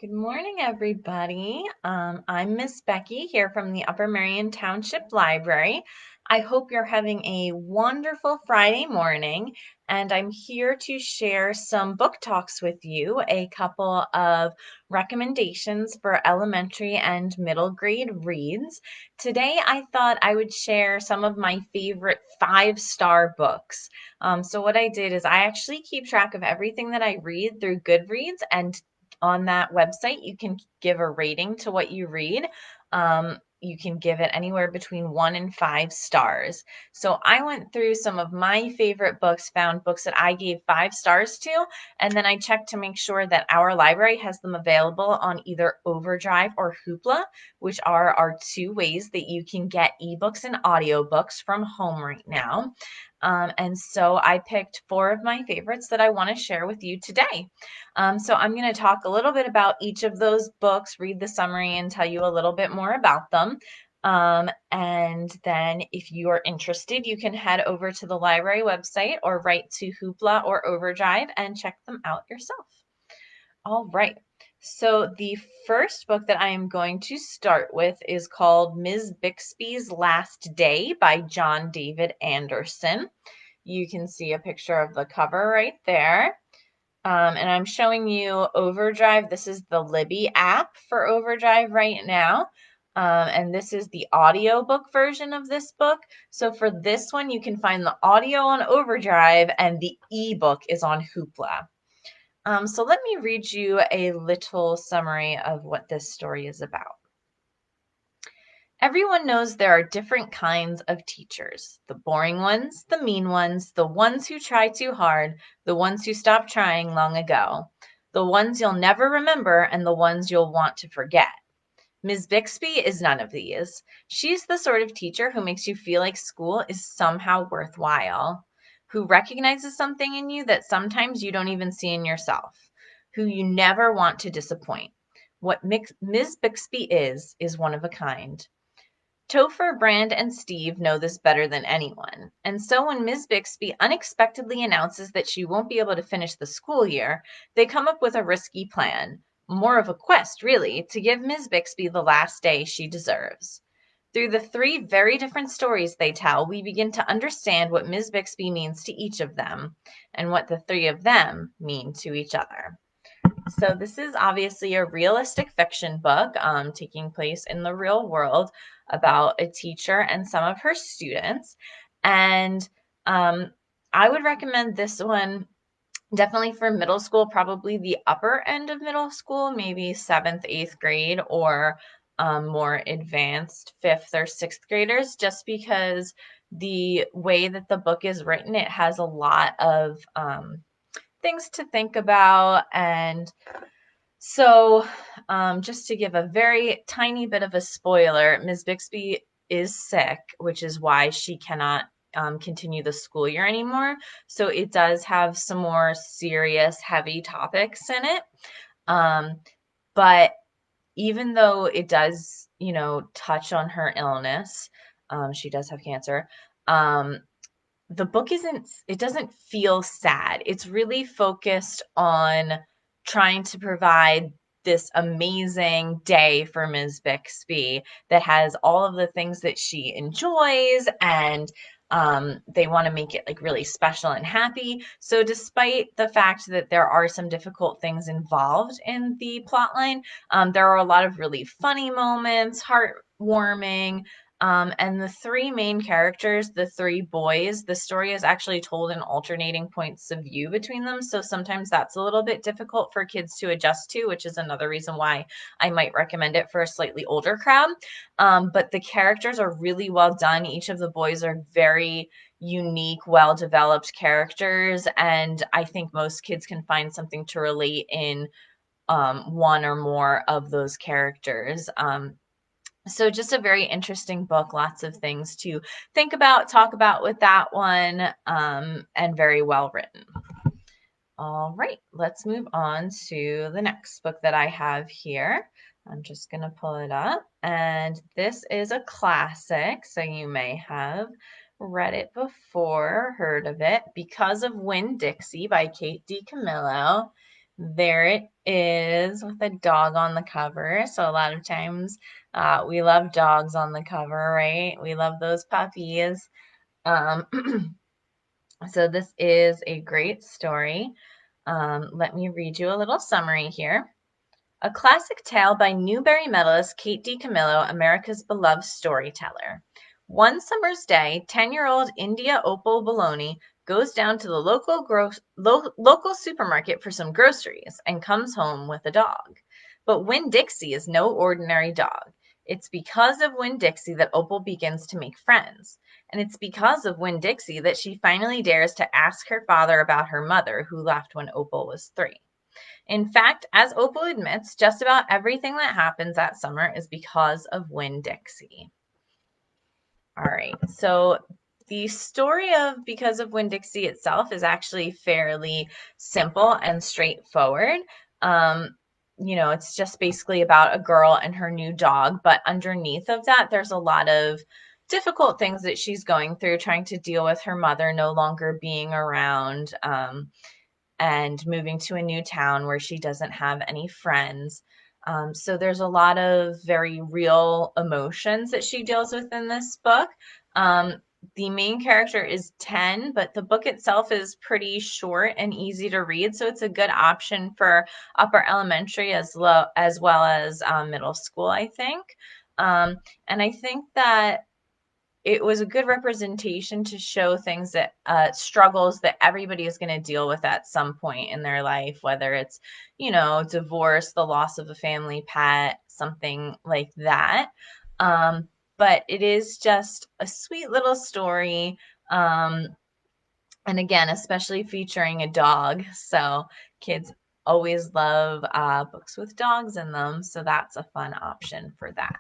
Good morning, everybody. I'm Miss Becky here from the Upper Merion Township Library. I hope you're having a wonderful Friday morning, and I'm here to share some book talks with you, a couple of recommendations for elementary and middle grade reads. Today, I thought I would share some of my favorite five-star books. So what I did is I actually keep track of everything that I read through Goodreads, and on that website, you can give a rating to what you read. You can give it anywhere between 1 and 5 stars. So I went through some of my favorite books, found books that I gave 5 stars to, and then I checked to make sure that our library has them available on either Overdrive or Hoopla, which are our two ways that you can get ebooks and audiobooks from home right now. And so I picked four of my favorites that I want to share with you today. So I'm going to talk a little bit about each of those books, read the summary, and tell you a little bit more about them. And then if you are interested, you can head over to the library website or write to Hoopla or Overdrive and check them out yourself. All right. So the first book that I am going to start with is called Ms. Bixby's Last Day by John David Anderson. You can see a picture of the cover right there. And I'm showing you Overdrive. This is the Libby app for Overdrive right now. And this is the audiobook version of this book. So for this one, you can find the audio on Overdrive and the ebook is on Hoopla. So let me read you a little summary of what this story is about. Everyone knows there are different kinds of teachers. The boring ones, the mean ones, the ones who try too hard, the ones who stopped trying long ago, the ones you'll never remember, and the ones you'll want to forget. Ms. Bixby is none of these. She's the sort of teacher who makes you feel like school is somehow worthwhile, who recognizes something in you that sometimes you don't even see in yourself, who you never want to disappoint. What Ms. Bixby is one of a kind. Topher, Brand, and Steve know this better than anyone, and so when Ms. Bixby unexpectedly announces that she won't be able to finish the school year, they come up with a risky plan, more of a quest, really, to give Ms. Bixby the last day she deserves. Through the three very different stories they tell, we begin to understand what Ms. Bixby means to each of them, and what the three of them mean to each other. So this is obviously a realistic fiction book taking place in the real world about a teacher and some of her students. And I would recommend this one definitely for middle school, probably the upper end of middle school, maybe seventh, eighth grade, or more advanced fifth or sixth graders, just because the way that the book is written, it has a lot of things to think about. And so, just to give a very tiny bit of a spoiler, Ms. Bixby is sick, which is why she cannot continue the school year anymore. So it does have some more serious, heavy topics in it. Um, but even though it does, touch on her illness, she does have cancer. The book it doesn't feel sad. It's really focused on trying to provide this amazing day for Ms. Bixby that has all of the things that she enjoys, and they want to make it like really special and happy. So despite the fact that there are some difficult things involved in the plot line, there are a lot of really funny moments, heartwarming, and the three main characters, the three boys, the story is actually told in alternating points of view between them. So sometimes that's a little bit difficult for kids to adjust to, which is another reason why I might recommend it for a slightly older crowd. But the characters are really well done. Each of the boys are very unique, well-developed characters. And I think most kids can find something to relate in one or more of those characters. So just a very interesting book, lots of things to think about, talk about with that one, and very well written. All right, let's move on to the next book that I have here. I'm just going to pull it up, and this is a classic, so you may have read it before, heard of it, Because of Winn-Dixie by Kate DiCamillo. There it is with a dog on the cover. So a lot of times we love dogs on the cover, right? We love those puppies. Um, so this is a great story. Let me read you a little summary here. A classic tale by Newbery medalist Kate DiCamillo, America's beloved storyteller. One summer's day, 10-year-old India Opal Baloney goes down to the local supermarket for some groceries and comes home with a dog. But Winn-Dixie is no ordinary dog. It's because of Winn-Dixie that Opal begins to make friends. And it's because of Winn-Dixie that she finally dares to ask her father about her mother, who left when Opal was 3. In fact, as Opal admits, just about everything that happens that summer is because of Winn-Dixie. All right, so the story of Because of Winn-Dixie itself is actually fairly simple and straightforward. It's just basically about a girl and her new dog, but underneath of that, there's a lot of difficult things that she's going through, trying to deal with her mother no longer being around. And moving to a new town where she doesn't have any friends. So there's a lot of very real emotions that she deals with in this book. The main character is 10, but the book itself is pretty short and easy to read, so it's a good option for upper elementary as well as middle school, I think. And I think that it was a good representation to show things that struggles that everybody is going to deal with at some point in their life, whether it's, divorce, the loss of a family pet, something like that. But it is just a sweet little story. And again, especially featuring a dog. So kids always love books with dogs in them. So that's a fun option for that.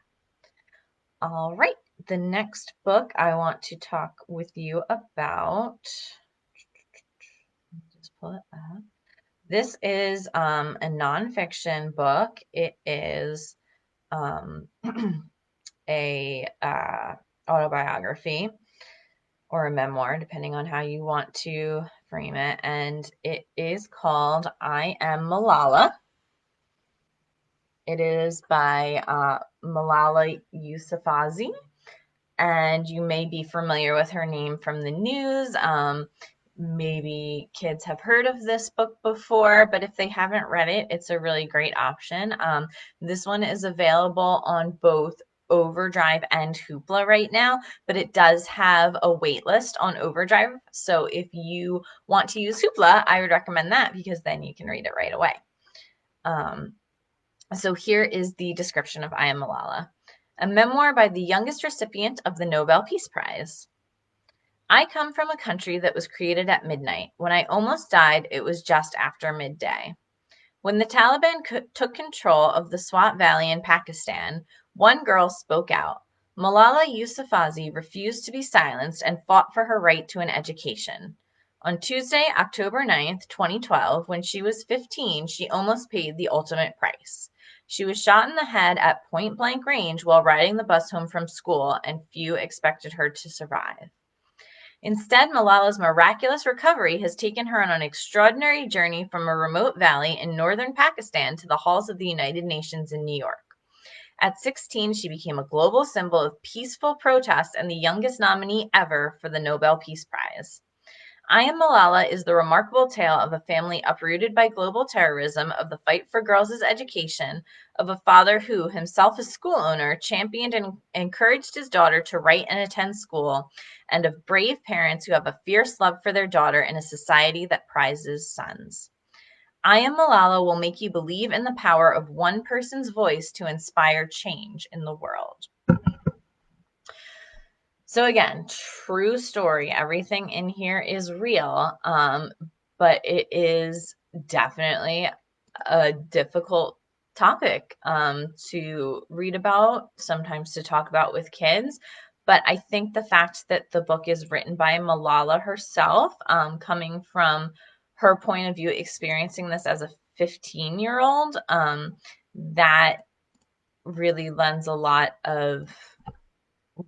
All right, the next book I want to talk with you about, just pull it up. This is a nonfiction book. It is a autobiography or a memoir, depending on how you want to frame it, and it is called I Am Malala. It is by Malala Yousafzai. And you may be familiar with her name from the news. Maybe kids have heard of this book before, but if they haven't read it, it's a really great option. This one is available on both Overdrive and Hoopla right now, but it does have a wait list on Overdrive. So if you want to use Hoopla, I would recommend that because then you can read it right away. So here is the description of I Am Malala. A memoir by the youngest recipient of the Nobel Peace Prize. I come from a country that was created at midnight. When I almost died, it was just after midday. When the Taliban took control of the Swat Valley in Pakistan, one girl spoke out. Malala Yousafzai refused to be silenced and fought for her right to an education. On Tuesday, October 9th, 2012, when she was 15, she almost paid the ultimate price. She was shot in the head at point-blank range while riding the bus home from school, and few expected her to survive. Instead, Malala's miraculous recovery has taken her on an extraordinary journey from a remote valley in northern Pakistan to the halls of the United Nations in New York. At 16, she became a global symbol of peaceful protest and the youngest nominee ever for the Nobel Peace Prize. I Am Malala is the remarkable tale of a family uprooted by global terrorism, of the fight for girls' education, of a father who, himself a school owner, championed and encouraged his daughter to write and attend school, and of brave parents who have a fierce love for their daughter in a society that prizes sons. I Am Malala will make you believe in the power of one person's voice to inspire change in the world. So again, true story. Everything in here is real, but it is definitely a difficult topic to read about, sometimes to talk about with kids. But I think the fact that the book is written by Malala herself, coming from her point of view, experiencing this as a 15-year-old, that really lends a lot of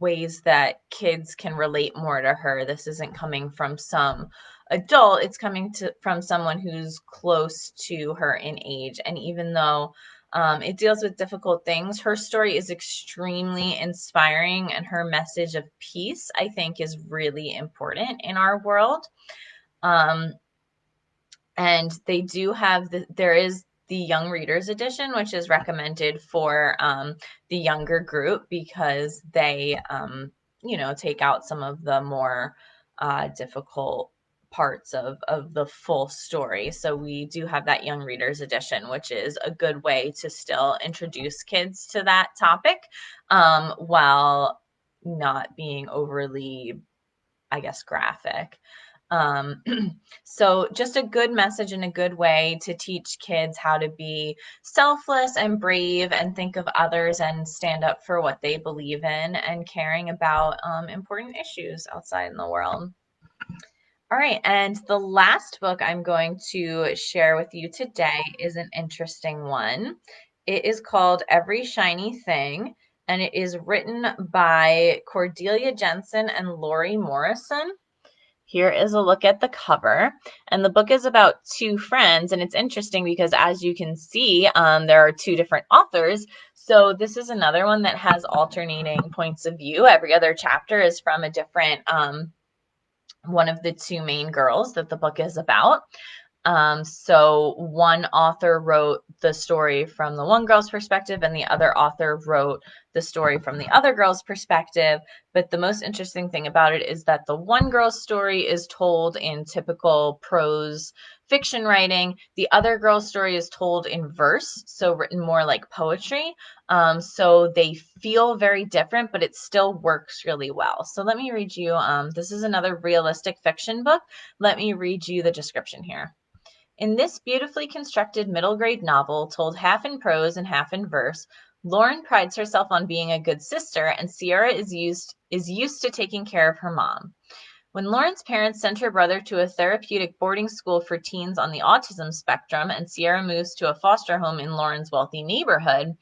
ways that kids can relate more to her. This isn't coming from some adult, it's coming from someone who's close to her in age. And even though it deals with difficult things, her story is extremely inspiring, and her message of peace, I think, is really important in our world. And they do have there is the Young Readers Edition, which is recommended for the younger group because they, take out some of the more difficult parts of the full story. So we do have that Young Readers Edition, which is a good way to still introduce kids to that topic while not being overly, I guess, graphic. Um, so just a good message and a good way to teach kids how to be selfless and brave and think of others and stand up for what they believe in and caring about important issues outside in the world. All right, and the last book I'm going to share with you today is an interesting one. It is called Every Shiny Thing, and it is written by Cordelia Jensen and Laurie Morrison. Here is a look at the cover, and the book is about two friends, and it's interesting because as you can see, there are two different authors. So this is another one that has alternating points of view. Every other chapter is from a different one of the two main girls that the book is about. So one author wrote the story from the one girl's perspective, and the other author wrote the story from the other girl's perspective. But the most interesting thing about it is that the one girl's story is told in typical prose fiction writing. The other girl's story is told in verse, so written more like poetry. So they feel very different, but it still works really well. So let me read you, this is another realistic fiction book. Let me read you the description here. In this beautifully constructed middle grade novel, told half in prose and half in verse, Lauren prides herself on being a good sister, and Sierra is used to taking care of her mom. When Lauren's parents sent her brother to a therapeutic boarding school for teens on the autism spectrum, and Sierra moves to a foster home in Lauren's wealthy neighborhood,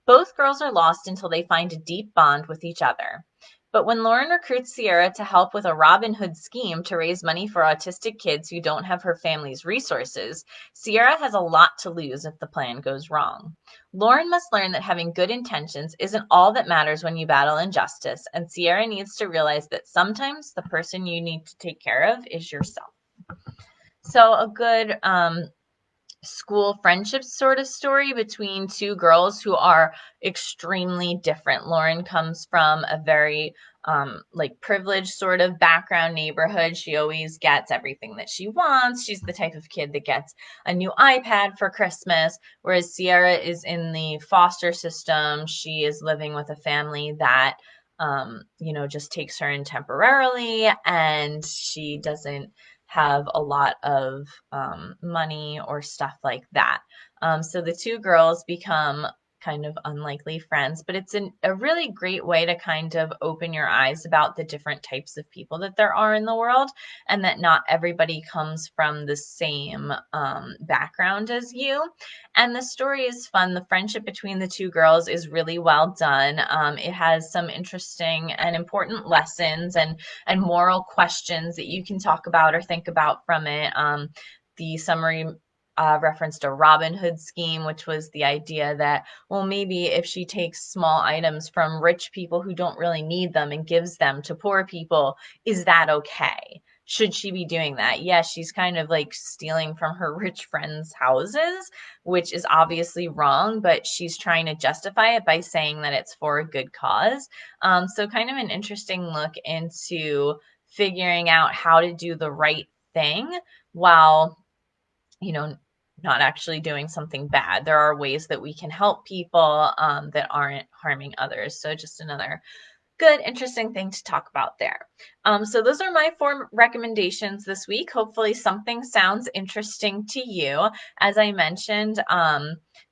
both girls are lost until they find a deep bond with each other. But when Lauren recruits Sierra to help with a Robin Hood scheme to raise money for autistic kids who don't have her family's resources, Sierra has a lot to lose if the plan goes wrong. Lauren must learn that having good intentions isn't all that matters when you battle injustice, and Sierra needs to realize that sometimes the person you need to take care of is yourself. So a good school friendship sort of story between two girls who are extremely different. Lauren comes from a very privileged sort of background neighborhood. She always gets everything that she wants. She's the type of kid that gets a new iPad for Christmas, whereas Sierra is in the foster system. She is living with a family that just takes her in temporarily, and she doesn't have a lot of money or stuff like that. So the two girls become kind of unlikely friends, but it's a really great way to kind of open your eyes about the different types of people that there are in the world, and that not everybody comes from the same background as you. And the story is fun. The friendship between the two girls is really well done. It has some interesting and important lessons and moral questions that you can talk about or think about from it. The summary referenced a Robin Hood scheme, which was the idea that, well, maybe if she takes small items from rich people who don't really need them and gives them to poor people, is that okay? Should she be doing that? Yes, she's kind of like stealing from her rich friends' houses, which is obviously wrong, but she's trying to justify it by saying that it's for a good cause. So kind of an interesting look into figuring out how to do the right thing while, not actually doing something bad. There are ways that we can help people that aren't harming others. So just another good, interesting thing to talk about there. So those are my 4 recommendations this week. Hopefully something sounds interesting to you. As I mentioned,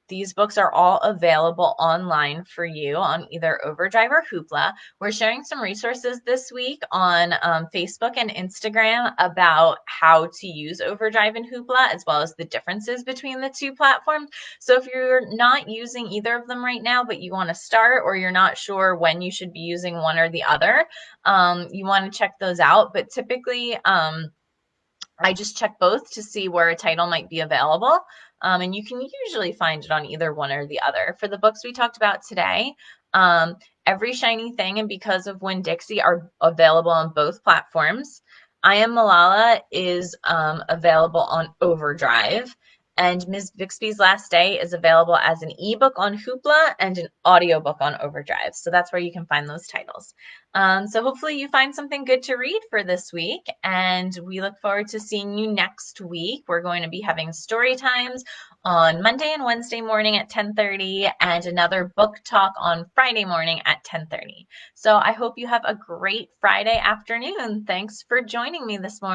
these books are all available online for you on either Overdrive or Hoopla. We're sharing some resources this week on Facebook and Instagram about how to use Overdrive and Hoopla, as well as the differences between the two platforms. So if you're not using either of them right now, but you want to start, or you're not sure when you should be using one or the other, you want to check those out. But typically, I just check both to see where a title might be available. And you can usually find it on either one or the other. For the books we talked about today, Every Shiny Thing and Because of Winn-Dixie are available on both platforms. I Am Malala is available on Overdrive. And Ms. Bixby's Last Day is available as an ebook on Hoopla and an audiobook on Overdrive. So that's where you can find those titles. So hopefully you find something good to read for this week, and we look forward to seeing you next week. We're going to be having story times on Monday and Wednesday morning at 10:30 and another book talk on Friday morning at 10:30. So I hope you have a great Friday afternoon. Thanks for joining me this morning.